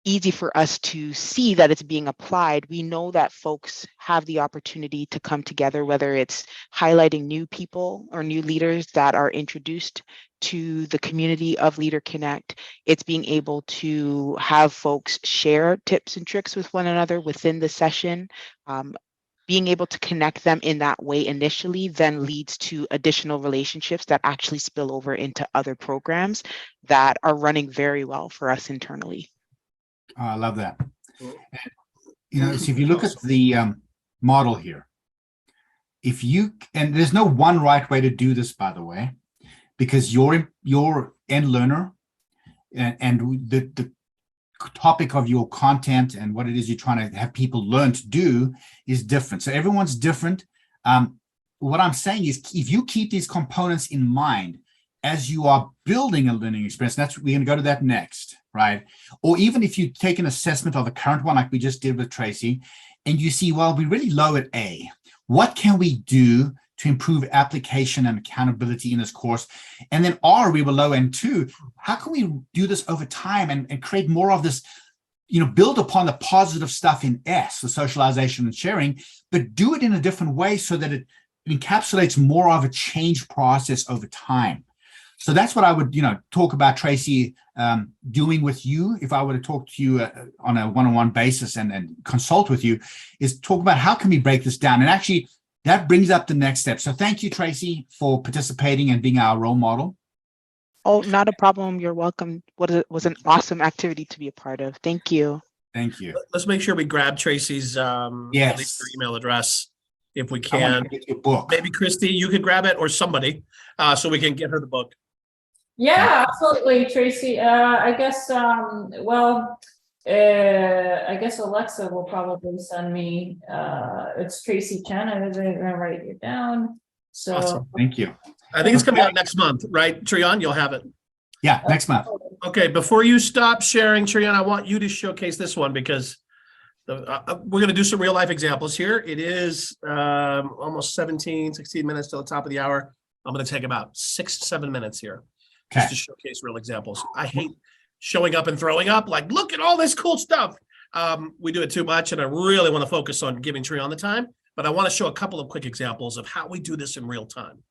easy for us to see that it's being applied, we know that folks have the opportunity to come together, whether it's highlighting new people or new leaders that are introduced to the community of Leader Connect. It's being able to have folks share tips and tricks with one another within the session. Being able to connect them in that way initially then leads to additional relationships that actually spill over into other programs that are running very well for us internally. Oh, I love that. And, so if you look at the model here, and there's no one right way to do this, by the way, because your end learner and the topic of your content and what it is you're trying to have people learn to do is different. So everyone's different. What I'm saying is, if you keep these components in mind as you are building a learning experience, we're going to go to that next, right? Or even if you take an assessment of the current one, like we just did with Tracy, and you see, well, we're really low at A. What can we do to improve application and accountability in this course? And then R, we were low in 2. How can we do this over time and create more of this, build upon the positive stuff in S, the socialization and sharing, but do it in a different way so that it encapsulates more of a change process over time. So that's what I would, talk about, Tracy, doing with you. If I were to talk to you on a one-on-one basis and consult with you, is talk about how can we break this down? And actually, that brings up the next step. So thank you, Tracy, for participating and being our role model. Oh, not a problem. You're welcome. It was an awesome activity to be a part of. Thank you. Thank you. Let's make sure we grab Tracy's at least her email address if we can. Get your book. Maybe Christy, you could grab it, or somebody, so we can get her the book. Yeah, absolutely, Tracy. I guess, I guess Alexa will probably send me, it's Tracy Chen. I'm gonna write it down. So Awesome. Thank you. I think it's coming out next month, right? Treion, you'll have it. Yeah, next month. Okay, before you stop sharing, Treion, I want you to showcase this one because we're going to do some real life examples here. It is almost 16 minutes till the top of the hour. I'm going to take about 6-7 minutes here just to showcase real examples. I hate showing up and throwing up like, look at all this cool stuff. We do it too much, and I really want to focus on giving Treion the time, but I want to show a couple of quick examples of how we do this in real time.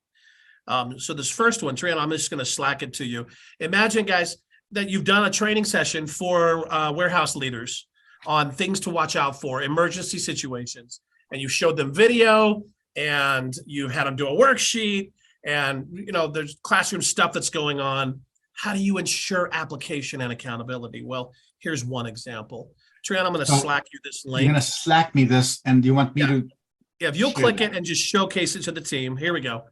So this first one, Treion, I'm just going to slack it to you. Imagine, guys, that you've done a training session for warehouse leaders on things to watch out for, emergency situations, and you showed them video, and you had them do a worksheet, and there's classroom stuff that's going on. How do you ensure application and accountability? Well, here's one example. Treion, I'm going to slack you this link. You're going to slack me this, and you want me to? Yeah, if you'll click it and just showcase it to the team. Here we go.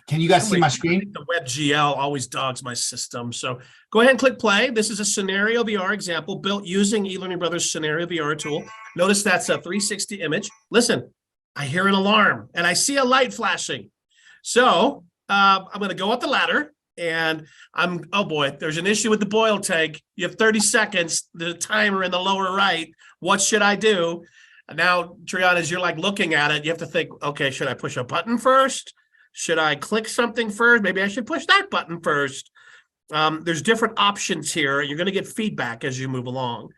Can you guys see my screen? The WebGL always dogs my system. So go ahead and click play. This is a scenario VR example built using eLearning Brothers Scenario VR tool. Notice that's a 360 image. Listen, I hear an alarm and I see a light flashing. So I'm going to go up the ladder and oh boy, there's an issue with the boil tank. You have 30 seconds, the timer in the lower right. What should I do? Now, Treion, as you're like looking at it, you have to think, okay, should I push a button first? Should I click something first? Maybe I should push that button first. There's different options here. You're going to get feedback as you move along.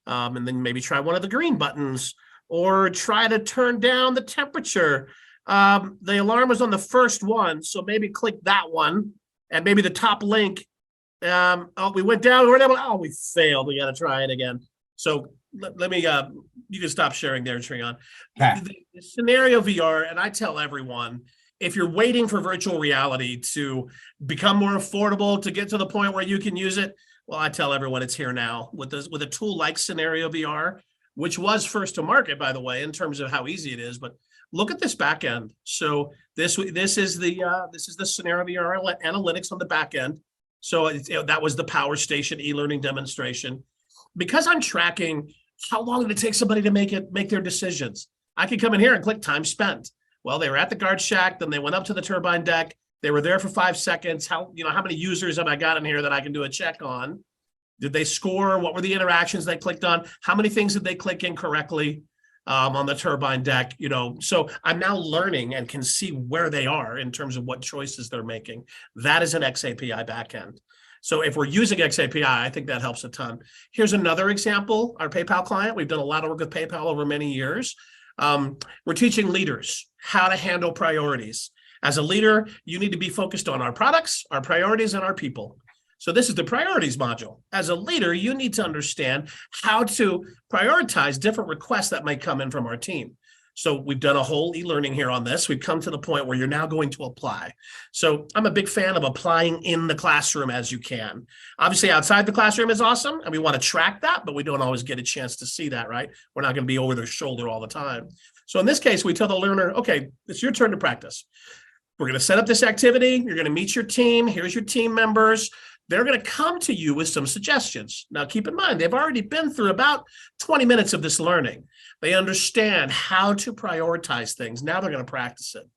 And then maybe try one of the green buttons or try to turn down the temperature. The alarm was on the first one, so maybe click that one and maybe the top link. Oh, we went down. We failed. We got to try it again. So let me, you can stop sharing there, Treion. Okay. The scenario VR, and I tell everyone, if you're waiting for virtual reality to become more affordable, to get to the point where you can use it, well, I tell everyone it's here now with a tool like Scenario VR, which was first to market, by the way, in terms of how easy it is. But look at this back end. So this is the Scenario VR analytics on the back end. So that was the Power Station e-learning demonstration. Because I'm tracking how long did it take somebody to make their decisions, I could come in here and click time spent. Well, they were at the guard shack, then they went up to the turbine deck. They were there for 5 seconds. How many users have I got in here that I can do a check on? Did they score? What were the interactions they clicked on? How many things did they click incorrectly on the turbine deck? So I'm now learning and can see where they are in terms of what choices they're making. That is an XAPI backend. So if we're using XAPI, I think that helps a ton. Here's another example, our PayPal client. We've done a lot of work with PayPal over many years. We're teaching leaders how to handle priorities. As a leader, you need to be focused on our products, our priorities, and our people. So this is the priorities module. As a leader, you need to understand how to prioritize different requests that might come in from our team. So we've done a whole e-learning here on this. We've come to the point where you're now going to apply. So I'm a big fan of applying in the classroom as you can. Obviously, outside the classroom is awesome, and we want to track that, but we don't always get a chance to see that, right? We're not going to be over their shoulder all the time. So in this case, we tell the learner, okay, it's your turn to practice. We're going to set up this activity. You're going to meet your team. Here's your team members. They're going to come to you with some suggestions. Now, keep in mind, they've already been through about 20 minutes of this learning. They understand how to prioritize things. Now they're going to practice it.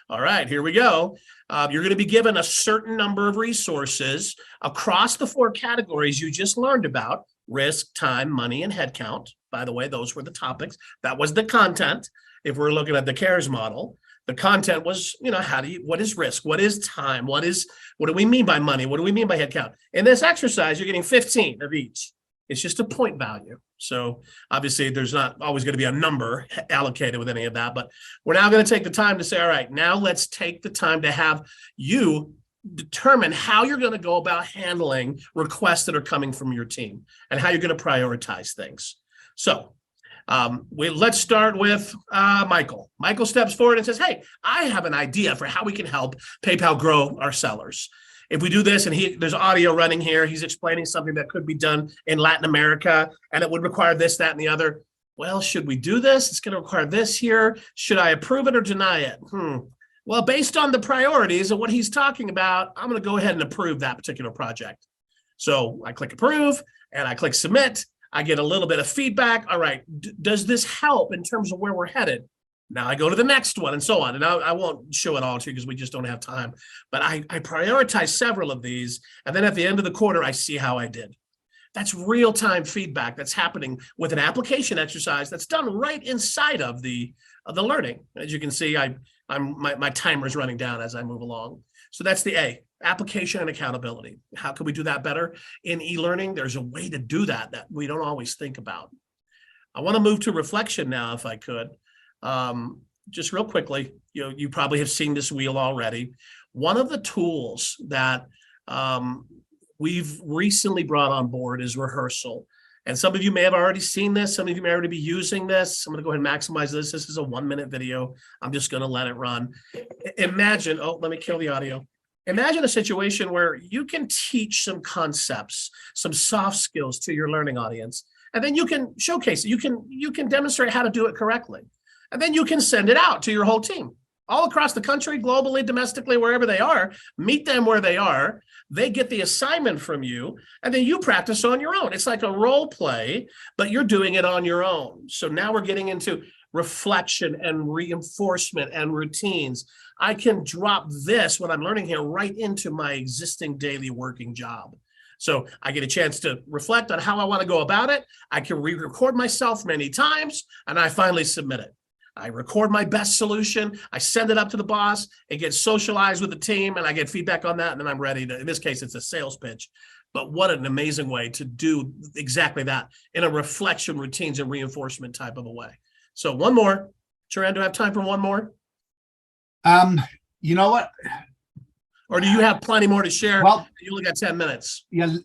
All right, here we go. You're going to be given a certain number of resources across the 4 categories you just learned about: risk, time, money, and headcount. By the way, those were the topics. That was the content. If we're looking at the CARES model, the content was, what is risk? What is time? What do we mean by money? What do we mean by headcount? In this exercise, you're getting 15 of each. It's just a point value. So obviously there's not always going to be a number allocated with any of that, but we're now going to take the time to say, all right, now let's take the time to have you determine how you're going to go about handling requests that are coming from your team and how you're going to prioritize things. So let's start with Michael. Michael steps forward and says, hey, I have an idea for how we can help PayPal grow our sellers. If we do this, and there's audio running here, he's explaining something that could be done in Latin America, and it would require this, that, and the other. Well, should we do this? It's going to require this here. Should I approve it or deny it? Well, based on the priorities of what he's talking about, I'm going to go ahead and approve that particular project. So I click approve, and I click submit. I get a little bit of feedback. All right, does this help in terms of where we're headed? Now I go to the next one and so on. And I won't show it all to you because we just don't have time. But I prioritize several of these. And then at the end of the quarter, I see how I did. That's real-time feedback that's happening with an application exercise that's done right inside of the learning. As you can see, my timer is running down as I move along. So that's the A, application and accountability. How can we do that better in e-learning? There's a way to do that we don't always think about. I want to move to reflection now, if I could. Just real quickly, you probably have seen this wheel already. One of the tools that we've recently brought on board is rehearsal. And some of you may have already seen this. Some of you may already be using this. I'm going to go ahead and maximize this. This is a 1-minute video. I'm just going to let it run. Imagine, let me kill the audio. Imagine a situation where you can teach some concepts, some soft skills to your learning audience, and then you can showcase it. You can demonstrate how to do it correctly. And then you can send it out to your whole team all across the country, globally, domestically, wherever they are. Meet them where they are. They get the assignment from you, and then you practice on your own. It's like a role play, but you're doing it on your own. So now we're getting into reflection and reinforcement and routines. I can drop this, what I'm learning here, right into my existing daily working job. So I get a chance to reflect on how I want to go about it. I can re-record myself many times, and I finally submit it. I record my best solution. I send it up to the boss. It gets socialized with the team, and I get feedback on that. And then I'm ready to, in this case, it's a sales pitch. But what an amazing way to do exactly that in a reflection, routines, and reinforcement type of a way. So one more. Treion, do I have time for one more? You know what? Or do you have plenty more to share? Well, you only got 10 minutes. Yeah,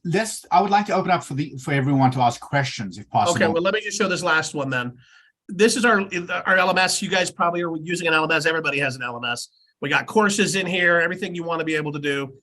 I would like to open up for everyone to ask questions if possible. Okay, well, let me just show this last one then. This is our LMS. You guys probably are using an LMS. Everybody has an LMS. We got courses in here, everything you want to be able to do.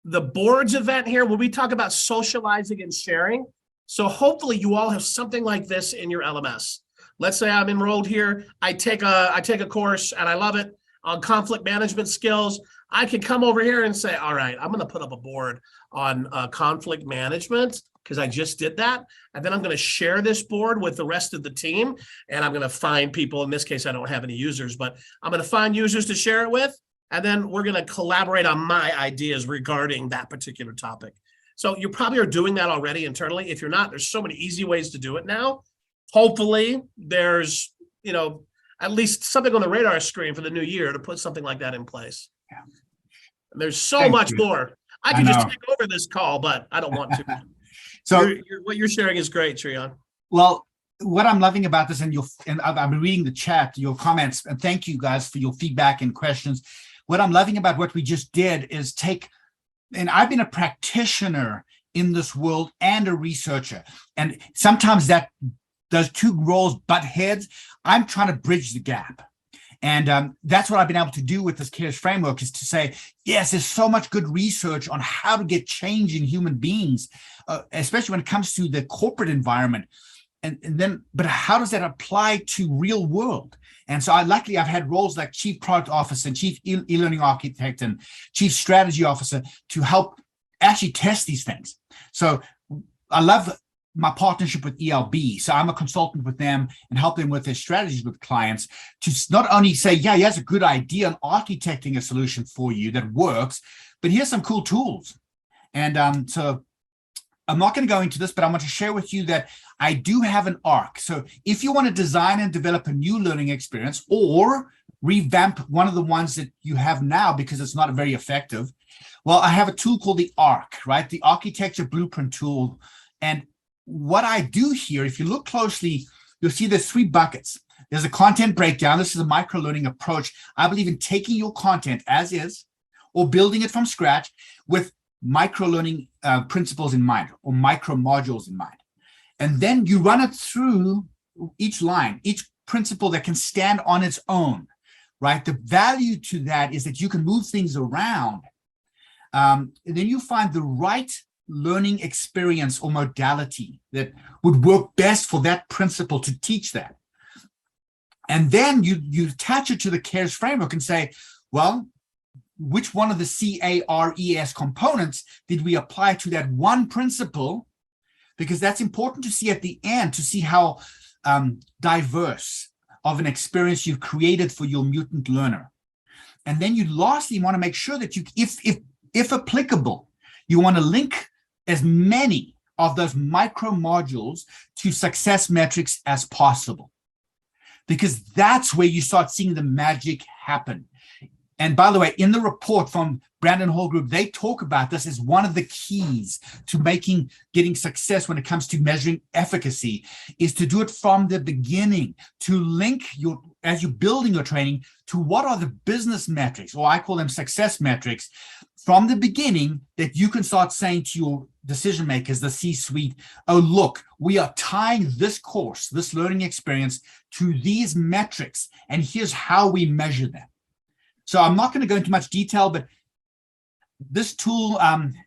The boards event here, when we talk about socializing and sharing. So hopefully you all have something like this in your LMS. Let's say I'm enrolled here. I take a course and I love it on conflict management skills. I can come over here and say, all right, I'm going to put up a board on conflict management because I just did that. And then I'm going to share this board with the rest of the team. And I'm going to find people. In this case, I don't have any users, but I'm going to find users to share it with. And then we're going to collaborate on my ideas regarding that particular topic. So you probably are doing that already internally. If you're not, there's so many easy ways to do it now. Hopefully there's, at least something on the radar screen for the new year to put something like that in place. Yeah. And there's so much more. I could just take over this call, but I don't want to. So what you're sharing is great, Treion. Well, what I'm loving about this, and I've been reading the chat, your comments, and thank you guys for your feedback and questions. What I'm loving about what we just did is and I've been a practitioner in this world and a researcher, and sometimes that those two roles butt heads. I'm trying to bridge the gap. And that's what I've been able to do with this CARES framework, is to say, yes, there's so much good research on how to get change in human beings, especially when it comes to the corporate environment. But how does that apply to real world? And so luckily I've had roles like Chief Product Officer and Chief E-Learning Architect and Chief Strategy Officer to help actually test these things. So I love my partnership with ELB. So I'm a consultant with them and help them with their strategies with clients to not only say, yeah, here's a good idea on architecting a solution for you that works, but here's some cool tools. And so I'm not going to go into this, but I want to share with you that I do have an arc. So if you want to design and develop a new learning experience or revamp one of the ones that you have now because it's not very effective, well, I have a tool called the ARC, right? The Architecture Blueprint tool. And what I do here, if you look closely, you'll see there's 3 buckets. There's a content breakdown. This is a micro-learning approach. I believe in taking your content as is or building it from scratch with micro-learning principles in mind or micro modules in mind. And then you run it through each line, each principle that can stand on its own, right? The value to that is that you can move things around. And then you find the right learning experience or modality that would work best for that principle to teach that. And then you attach it to the CARES framework and say, well, which one of the CARES components did we apply to that one principle? Because that's important to see at the end, to see how diverse of an experience you've created for your mutant learner. And then you lastly want to make sure that you, if applicable, you want to link as many of those micro modules to success metrics as possible, because that's where you start seeing the magic happen. And by the way, in the report from Brandon Hall Group, they talk about this as one of the keys to getting success when it comes to measuring efficacy, is to do it from the beginning, to link as you're building your training to what are the business metrics, or I call them success metrics, from the beginning, that you can start saying to your decision makers, the C-suite, oh, look, we are tying this course, this learning experience to these metrics, and here's how we measure them. So I'm not going to go into much detail, but this tool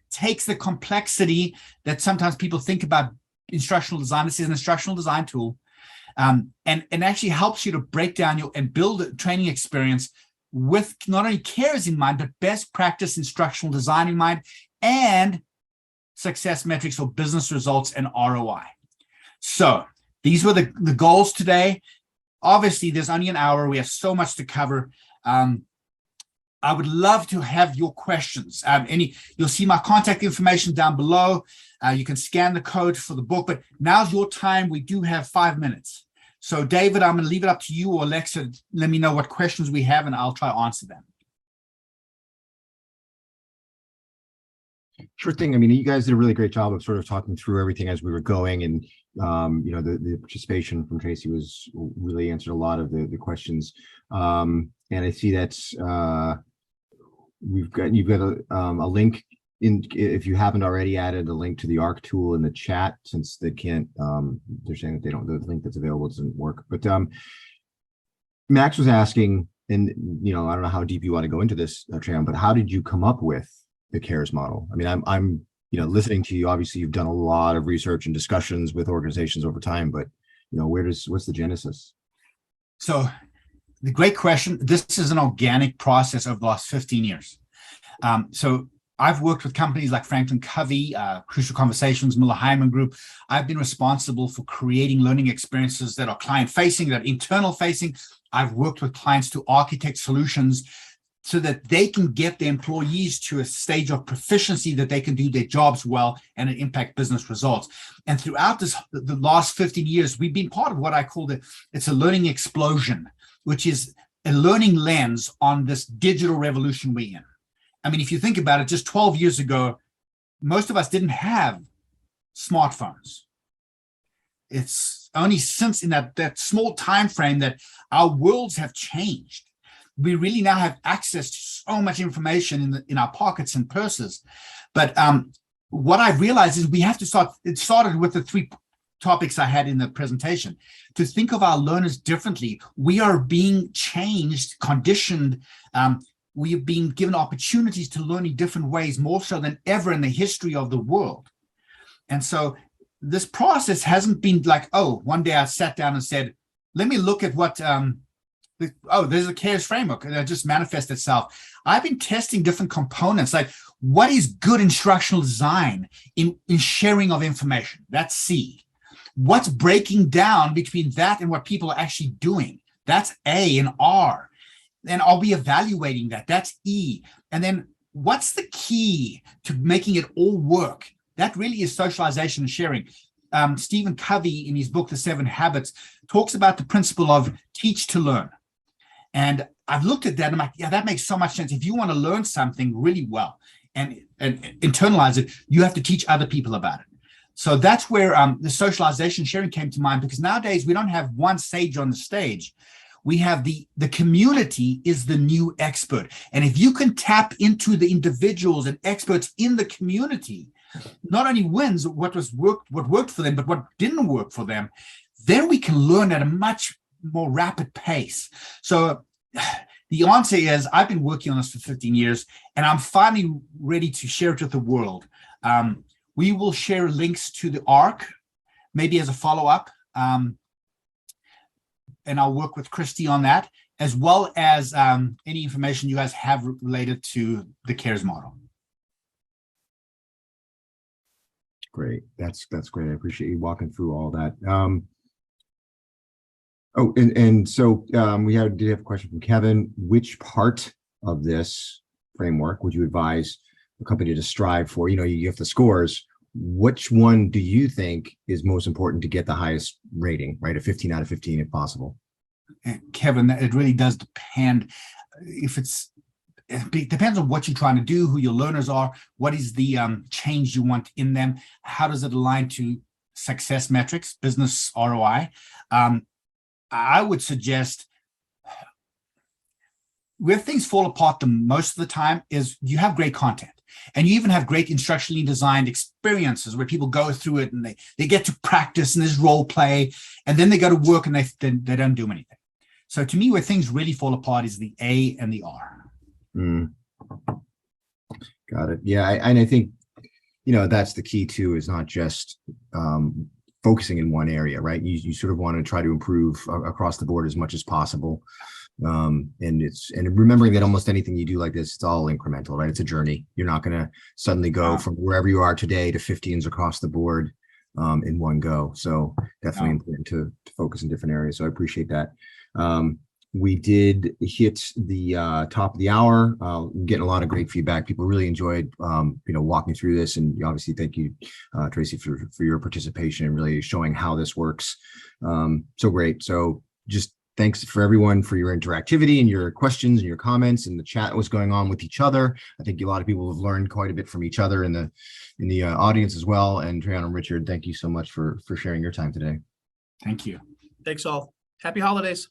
takes the complexity that sometimes people think about instructional design. This is an instructional design tool, and actually helps you to break down and build a training experience with not only CARES in mind, but best practice instructional design in mind, and success metrics or business results and ROI. So these were the goals today. Obviously, there's only an hour. We have so much to cover. I would love to have your questions. You'll see my contact information down below. You can scan the code for the book, but now's your time. We do have 5 minutes. So David, I'm going to leave it up to you or Alexa. Let me know what questions we have and I'll try to answer them. Sure thing. I mean, you guys did a really great job of sort of talking through everything as we were going, and the participation from Tracy was really answered a lot of the questions. And I see that's you've got a link in, if you haven't already added a link to the ARC tool in the chat, since they can't, they're saying that they don't, the link that's available doesn't work. But Max was asking, and I don't know how deep you want to go into this, Treion, but how did you come up with the CARES model? I mean, I'm listening to you. Obviously, you've done a lot of research and discussions with organizations over time, but what's the genesis? So, the great question. This is an organic process over the last 15 years. So I've worked with companies like Franklin Covey, Crucial Conversations, Muller Group. I've been responsible for creating learning experiences that are client-facing, that are internal-facing. I've worked with clients to architect solutions so that they can get their employees to a stage of proficiency that they can do their jobs well and impact business results. And throughout the last 15 years, we've been part of what I call it's a learning explosion, which is a learning lens on this digital revolution we're in. I mean, if you think about it, just 12 years ago, most of us didn't have smartphones. It's only since in that small time frame that our worlds have changed. We really now have access to so much information in our pockets and purses. But what I've realized is we have to start. It started with the 3 topics I had in the presentation, to think of our learners differently. We are being changed, conditioned. We are being given opportunities to learn in different ways, more so than ever in the history of the world. And so this process hasn't been like, one day I sat down and said, let me look at what, there's a CARES framework, and it just manifests itself. I've been testing different components, like what is good instructional design in sharing of information? That's C. What's breaking down between that and what people are actually doing? That's A and R. And are we evaluating that? That's E. And then what's the key to making it all work? That really is socialization and sharing. Stephen Covey, in his book, The 7 Habits, talks about the principle of teach to learn. And I've looked at that and I'm like, yeah, that makes so much sense. If you want to learn something really well and internalize it, you have to teach other people about it. So that's where the socialization sharing came to mind, because nowadays we don't have one sage on the stage. We have the community is the new expert. And if you can tap into the individuals and experts in the community, not only wins what worked for them, but what didn't work for them, then we can learn at a much more rapid pace. So the answer is, I've been working on this for 15 years, and I'm finally ready to share it with the world. We will share links to the ARC, maybe as a follow-up. And I'll work with Christy on that, as well as any information you guys have related to the CARES model. Great. That's great. I appreciate you walking through all that. So we did have a question from Kevin. Which part of this framework would you advise a company to strive for? You have the scores. Which one do you think is most important to get the highest rating, right? A 15 out of 15 if possible. Kevin, it really does depend. It depends on what you're trying to do, who your learners are, what is the change you want in them, how does it align to success metrics, business ROI. I would suggest where things fall apart the most of the time is you have great content. And you even have great instructionally designed experiences where people go through it and they get to practice and there's role play, and then they go to work and they don't do anything. So to me, where things really fall apart is the A and the R. Got it. Yeah, and I think that's the key too, is not just focusing in one area, right? You sort of want to try to improve across the board as much as possible. And remembering that almost anything you do like this, it's all incremental, right? It's a journey. You're not going to suddenly go from wherever you are today to 15s across the board in one go. So definitely important to focus in different areas. So I appreciate that. We did hit the top of the hour, getting a lot of great feedback. People really enjoyed, walking through this. And obviously, thank you, Tracy, for your participation and really showing how this works. So great. So just thanks for everyone for your interactivity and your questions and your comments and the chat was going on with each other. I think a lot of people have learned quite a bit from each other in the audience as well. And Treion and Richard, thank you so much for sharing your time today. Thank you. Thanks all. Happy holidays.